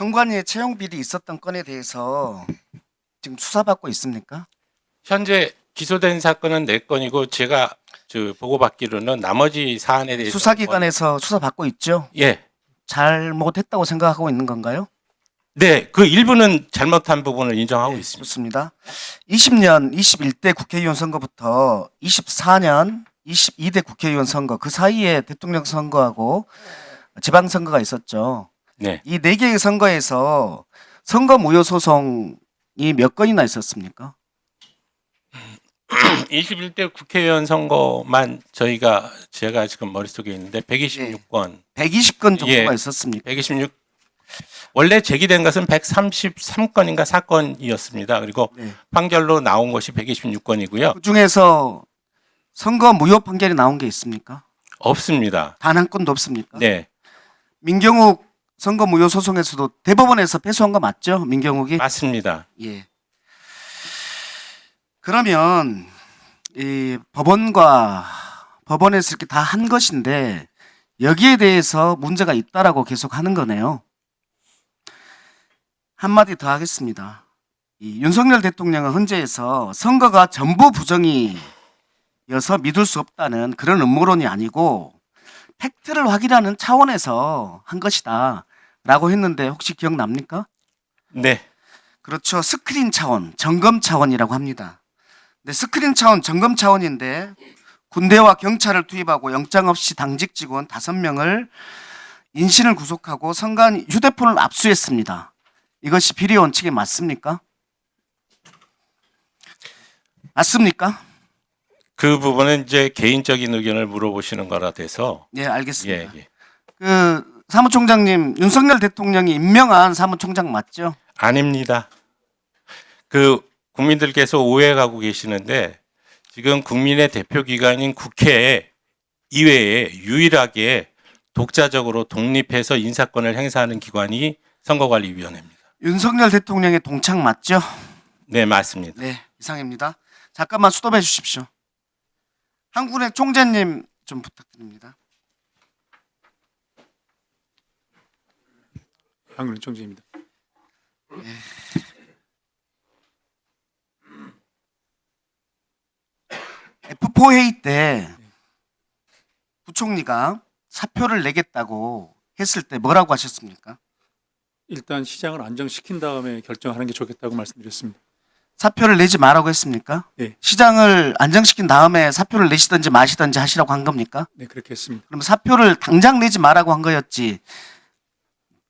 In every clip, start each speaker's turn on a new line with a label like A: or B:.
A: 선관위에 채용 비리 있었던 건에 대해서 지금 수사받고 있습니까?
B: 현재 기소된 사건은 4건이고 제가 보고받기로는 나머지 사안에 대해서
A: 수사기관에서 수사받고 있죠?
B: 예.
A: 잘못했다고 생각하고 있는 건가요?
B: 네, 그 일부는 잘못한 부분을 인정하고 있습니다.
A: 좋습니다. 20년 21대 국회의원 선거부터 24년 22대 국회의원 선거 그 사이에 대통령 선거하고 지방선거가 있었죠.
B: 네.
A: 이 4개의 선거에서 선거 무효 소송이 몇 건이나 있었습니까?
B: 21대 국회의원 선거만 제가 지금 머릿속에 있는데 126건.
A: 120건 정도가
B: 예.
A: 있었습니까?
B: 126 원래 제기된 것은 133건인가 사건이었습니다. 그리고
A: 네.
B: 판결로 나온 것이 126건이고요.
A: 그 중에서 선거 무효 판결이 나온 게 있습니까?
B: 없습니다.
A: 단 한 건도 없습니까?
B: 네,
A: 민경욱 선거 무효 소송에서도 대법원에서 패소한 거 맞죠? 민경욱이?
B: 맞습니다.
A: 예. 그러면 이 법원에서 이렇게 다 한 것인데 여기에 대해서 문제가 있다라고 계속 하는 거네요. 한마디 더 하겠습니다. 이 윤석열 대통령은 헌재에서 선거가 전부 부정이어서 믿을 수 없다는 그런 음모론이 아니고 팩트를 확인하는 차원에서 한 것이다 라고 했는데 혹시 기억납니까?
B: 네,
A: 그렇죠. 스크린 차원, 점검 차원이라고 합니다. 근데 스크린 차원, 점검 차원인데 군대와 경찰을 투입하고 영장 없이 당직 직원 5명을 인신을 구속하고 선관 휴대폰을 압수했습니다. 이것이 비리 원칙에 맞습니까? 맞습니까?
B: 그 부분은 이제 개인적인 의견을 물어보시는 거라 돼서
A: 네, 알겠습니다.
B: 예.
A: 그 사무총장님, 윤석열 대통령이 임명한 사무총장 맞죠?
B: 아닙니다. 그 국민들께서 오해하고 계시는데 지금 국민의 대표 기관인 국회 이외에 유일하게 독자적으로 독립해서 인사권을 행사하는 기관이 선거관리위원회입니다.
A: 윤석열 대통령의 동창 맞죠?
B: 네, 맞습니다.
A: 네, 이상입니다. 잠깐만 스톱해 주십시오. 한국은행 총재님 좀 부탁드립니다.
C: 한국은행 총재입니다.
A: F4 회의 때 부총리가 사표를 내겠다고 했을 때 뭐라고 하셨습니까?
C: 일단 시장을 안정시킨 다음에 결정하는 게 좋겠다고 말씀드렸습니다.
A: 사표를 내지 말라고 했습니까?
C: 네.
A: 시장을 안정시킨 다음에 사표를 내시든지 마시든지 하시라고 한 겁니까?
C: 네, 그렇게 했습니다.
A: 그럼 사표를 당장 내지 말라고 한 거였지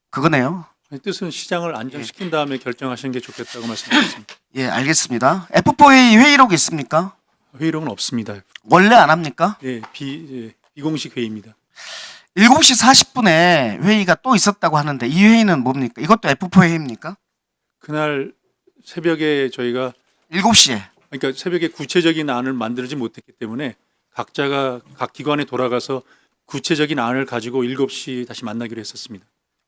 A: 그거네요.
C: 아니, 뜻은 시장을 안정시킨 다음에 결정하시는 게 좋겠다고 말씀드렸습니다.
A: 예, 알겠습니다. F4 회의 회의록 있습니까?
C: 회의록은 없습니다.
A: 원래 안 합니까?
C: 네, 비공식 회의입니다.
A: 7시 40분에 회의가 또 있었다고 하는데 이 회의는 뭡니까? 이것도 F4 회의입니까?
C: 그날 새벽에 저희가
A: 7시에.
C: 그러니까 새벽에 구체적인 안을 만들지 못했기 때문에 각자가 각 기관에 돌아가서 구체적인 안을 가지고 7시 다시 만나기로 했었습니다.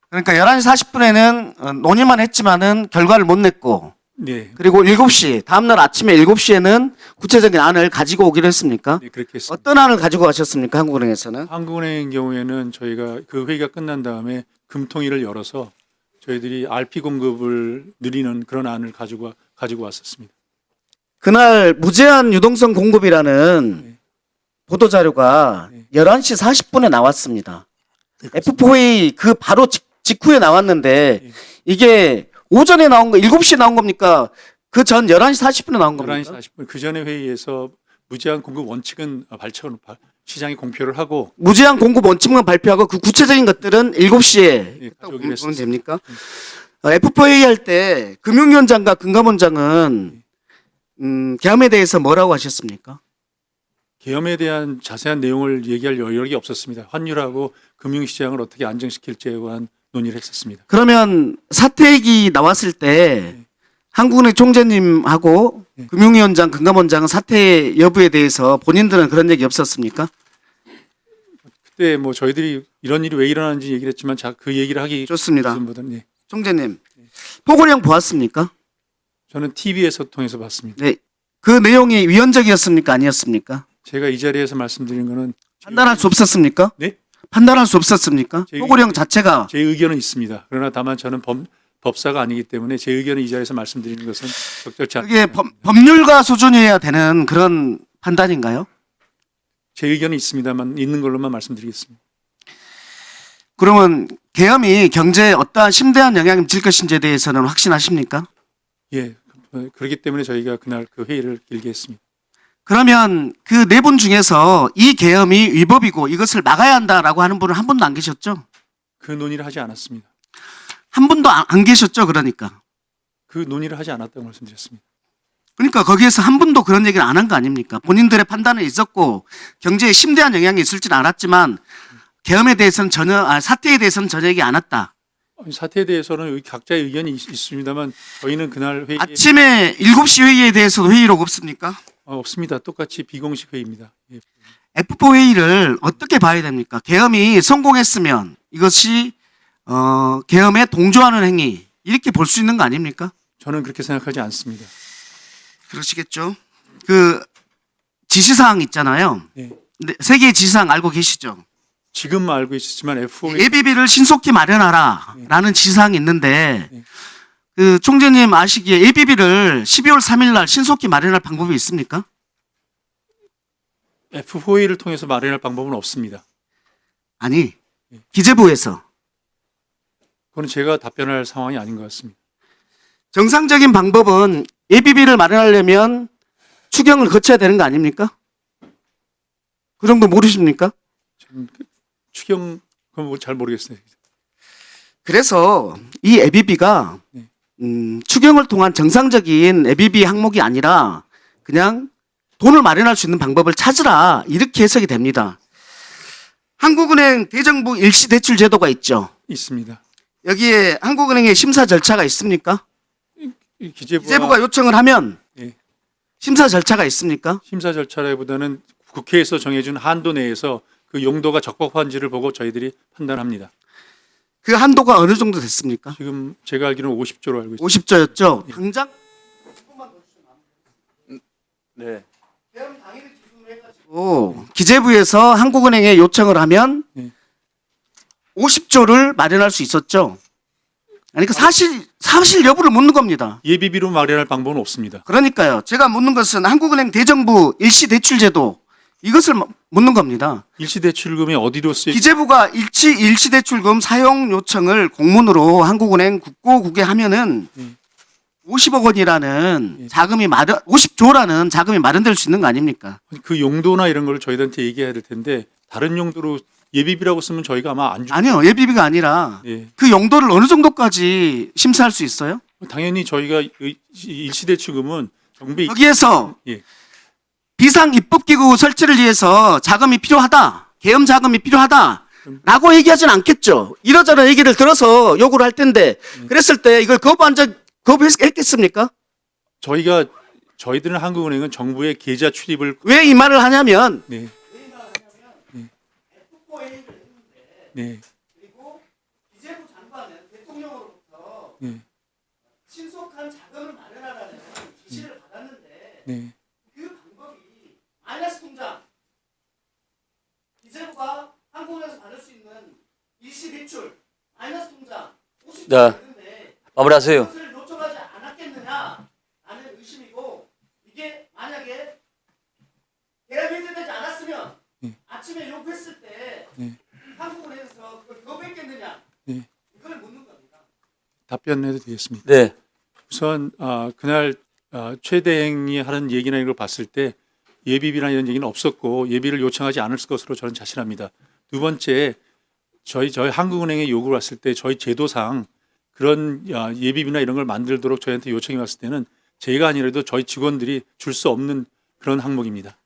A: 그러니까 11시 40분에는 논의만 했지만은 결과를 못 냈고
C: 네,
A: 그리고 7시 다음날 아침에 7시에는 구체적인 안을 가지고 오기로 했습니까?
C: 네 그렇게 했습니다.
A: 어떤 안을 가지고 가셨습니까? 한국은행에서는?
C: 한국은행 경우에는 저희가 그 회의가 끝난 다음에 금통위를 열어서 저희들이 RP 공급을 늘리는 그런 안을 가지고 왔었습니다.
A: 그날 무제한 유동성 공급이라는
C: 네.
A: 보도자료가
C: 네.
A: 11시 40분에 나왔습니다. F4A 그 바로 직후에 나왔는데
C: 네.
A: 이게 오전에 나온 거 7시에 나온 겁니까? 그 전 11시 40분에 나온
C: 11시
A: 겁니까?
C: 40분 그 전에 회의에서 무제한 공급 원칙은 시장이 공표를 하고
A: 무제한 공급 원칙만 발표하고 그 구체적인 것들은 7시에
C: 예,
A: 보면
C: 가져오기로 했습니다.
A: 됩니까? F4A 할 때 금융위원장과 금감원장은 계엄에 대해서 뭐라고 하셨습니까?
C: 계엄에 대한 자세한 내용을 얘기할 여력이 없었습니다. 환율하고 금융시장을 어떻게 안정시킬지에 관한 논의를 했었습니다.
A: 그러면 사퇴액이 나왔을 때 한국은행 총재님하고
C: 네.
A: 금융위원장, 금감원장은 사퇴 여부에 대해서 본인들은 그런 얘기 없었습니까?
C: 그때 뭐 저희들이 이런 일이 왜 일어나는지 얘기를 했지만 그 얘기를 하기
A: 좋습니다.
C: 전보다는 예.
A: 총재님, 포고령 보았습니까?
C: 저는 TV에서 통해서 봤습니다.
A: 네. 그 내용이 위헌적이었습니까? 아니었습니까?
C: 제가 이 자리에서 말씀드린 거는
A: 판단할 수 없었습니까?
C: 네?
A: 판단할 수 없었습니까?
C: 제
A: 토고령 자체가
C: 제 의견은 있습니다. 그러나 다만 저는 법사가 아니기 때문에 제 의견을 이 자리에서 말씀드리는 것은 적절치
A: 그게
C: 않습니다.
A: 법률가 수준이어야 되는 그런 판단인가요?
C: 제 의견은 있습니다만 있는 걸로만 말씀드리겠습니다.
A: 그러면 계엄이 경제에 어떠한 심대한 영향을 미칠 것인지에 대해서는 확신하십니까?
C: 예, 그렇기 때문에 저희가 그날 그 회의를 길게 했습니다.
A: 그러면 그 네 분 중에서 이 계엄이 위법이고 이것을 막아야 한다라고 하는 분은 한 분도 안 계셨죠?
C: 그 논의를 하지 않았습니다.
A: 한 분도 안 계셨죠? 그러니까.
C: 그 논의를 하지 않았다고 말씀드렸습니다.
A: 그러니까 거기에서 한 분도 그런 얘기를 안 한 거 아닙니까? 본인들의 판단은 있었고 경제에 심대한 영향이 있을지는 알았지만 계엄에 대해서는 사태에 대해서는 전혀 얘기 안 했다.
C: 사태에 대해서는 각자의 의견이 있습니다만 저희는 그날 회의에
A: 아침에 7시 회의에 대해서도 회의록 없습니까?
C: 없습니다. 똑같이 비공식 회의입니다. 예.
A: F4 회의를 어떻게 봐야 됩니까? 계엄이 성공했으면 이것이 계엄에 동조하는 행위 이렇게 볼 수 있는 거 아닙니까?
C: 저는 그렇게 생각하지 않습니다.
A: 그러시겠죠. 그 지시사항 있잖아요.
C: 예.
A: 근데 세계의 지시사항 알고 계시죠?
C: 지금 알고 있었지만 F4
A: 예비비를 신속히 마련하라라는 지시사항이 있는데
C: 네.
A: 그 총재님 아시기에 예비비를 12월 3일 날 신속히 마련할 방법이 있습니까?
C: F4A를 통해서 마련할 방법은 없습니다.
A: 아니, 기재부에서
C: 그건 제가 답변할 상황이 아닌 것 같습니다.
A: 정상적인 방법은 예비비를 마련하려면 추경을 거쳐야 되는 거 아닙니까? 그 정도 모르십니까?
C: 저는 추경 그건 잘 모르겠어요.
A: 그래서 이 예비비가
C: 네.
A: 추경을 통한 정상적인 예비비 항목이 아니라 그냥 돈을 마련할 수 있는 방법을 찾으라 이렇게 해석이 됩니다. 한국은행 대정부 일시대출 제도가 있죠.
C: 있습니다.
A: 여기에 한국은행의 심사 절차가 있습니까?
C: 이 기재부가
A: 기재부가 요청을 하면
C: 예.
A: 심사 절차가 있습니까?
C: 심사 절차라기보다는 국회에서 정해준 한도 내에서 그 용도가 적법한지를 보고 저희들이 판단합니다.
A: 그 한도가 어느 정도 됐습니까?
C: 지금 제가 알기로는 50조로 알고 있습니다.
A: 50조였죠. 당장
D: 네.
A: 기재부에서 한국은행에 요청을 하면
C: 네.
A: 50조를 마련할 수 있었죠. 아니 그 사실 여부를 묻는 겁니다.
C: 예비비로 마련할 방법은 없습니다.
A: 그러니까요. 제가 묻는 것은 한국은행 대정부 일시대출제도 이것을 묻는 겁니다.
C: 일시대출금이 어디로 쓰여?
A: 기재부가 일시대출금 사용 요청을 공문으로 한국은행 국고국에 하면은 50억 원이라는 자금이 50조라는 자금이 마련될 수 있는 거 아닙니까?
C: 그 용도나 이런 걸 저희들한테 얘기해야 될 텐데 다른 용도로 예비비라고 쓰면 저희가 아마 안 주.
A: 아니요. 예비비가 아니라
C: 예.
A: 그 용도를 어느 정도까지 심사할 수 있어요?
C: 당연히 저희가 일시대출금은 정부의
A: 거기에서
C: 예.
A: 비상 입법기구 설치를 위해서 자금이 필요하다. 계엄 자금이 필요하다라고 얘기하진 않겠죠. 이러저러 얘기를 들어서 요구를 할 텐데 그랬을 때 이걸 거부했겠습니까?
C: 저희들은 한국은행은 정부의 계좌 출입을
A: 왜 이 말을 하냐면
C: 네. 네.
A: 그리고 기재부 장관은 대통령으로부터
C: 네.
A: 신속한 자금을 마련하라는 지시를 받았는데
C: 네.
A: 그 방법이 마이너스 통장 기재부가 한국에서 받을 수 있는 일시대출 마이너스 통장 50조
D: 네.
A: 있는데
D: 마무리하세요.
A: 그것을 요청하지 않았겠느냐라는 의심이고 이게 만약에 계엄 해제되지 않았으면
C: 네.
A: 아침에 요구했을 때
C: 네.
A: 한국은행에서 그걸 거부했겠느냐
C: 네.
A: 이걸 묻는 겁니다.
C: 답변해도 되겠습니다.
D: 네.
C: 우선 그날 최대행이 하는 얘기나 이런 걸 봤을 때 예비비나 이런 얘기는 없었고 예비를 요청하지 않을 것으로 저는 자신합니다. 두 번째 저희 한국은행에 요구를 왔을 때 저희 제도상 그런 예비비나 이런 걸 만들도록 저희한테 요청이 왔을 때는 제가 아니라도 저희 직원들이 줄 수 없는 그런 항목입니다.